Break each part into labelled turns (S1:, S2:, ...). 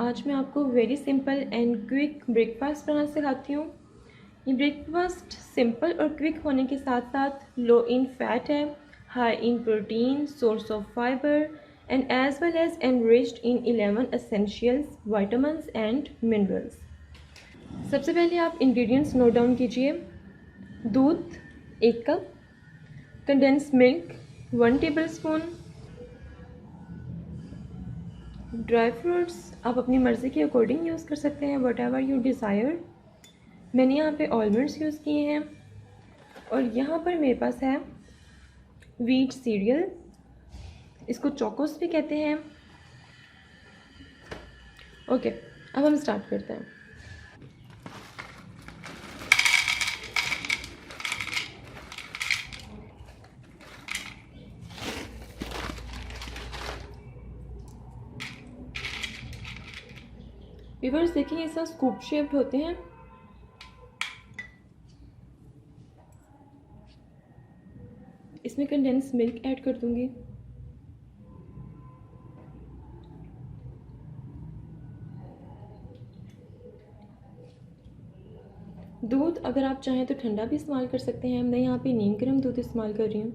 S1: आज मैं आपको very simple and quick breakfast बनाना सिखाती हूँ। ये ब्रेकफास्ट सिंपल और क्विक होने के साथ साथ लो इन फैट है, high in protein, source of fibre and as well as enriched in 11 essentials vitamins and minerals. सबसे पहले आप इंग्रेडिएंट्स नोट डाउन कीजिए। दूध 1 cup, condensed milk 1 tablespoon, dry fruits आप अपनी मर्ज़ी के अकॉर्डिंग यूज़ कर सकते हैं, वट एवर यू डिज़ायर। मैंने यहाँ पे ऑलमंड्स यूज़ किए हैं और यहाँ पर मेरे पास है व्हीट सीरियल, इसको चोकोस भी कहते हैं। ओके, अब हम स्टार्ट करते हैं। व्यूअर्स देखिए, ऐसा स्कूप शेप्ड होते हैं। इसमें कंडेंस मिल्क ऐड कर दूंगी। दूध अगर आप चाहें तो ठंडा भी इस्तेमाल कर सकते हैं। मैं यहाँ पे नीम गर्म दूध इस्तेमाल कर रही हूँ।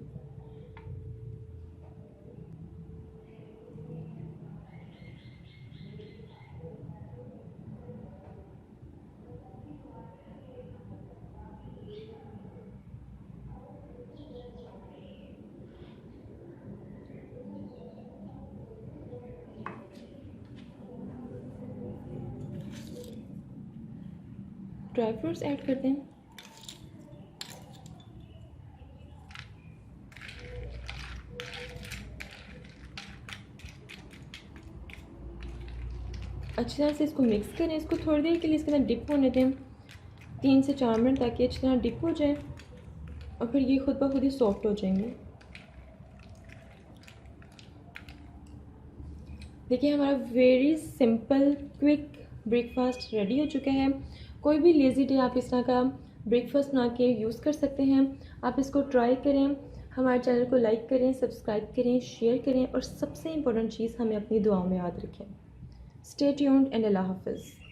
S1: ड्राई फ्रूट्स ऐड करते हैं। अच्छी तरह से इसको मिक्स करें। इसको थोड़ी देर के लिए इसके अंदर डिप होने दें, 3 से 4 मिनट, ताकि अच्छी तरह डिप हो जाए और फिर ये खुद ब खुद ही सॉफ्ट हो जाएंगे। देखिए, हमारा very simple quick breakfast ready हो चुका है। कोई भी लेज़ी डे आप इस तरह का ब्रेकफास्ट बना के यूज़ कर सकते हैं। आप इसको ट्राई करें, हमारे चैनल को लाइक करें, सब्सक्राइब करें, शेयर करें और सबसे इम्पोर्टेंट चीज़, हमें अपनी दुआओं में याद रखें। स्टे ट्यून्ड एंड अल्लाह हाफ़िज़।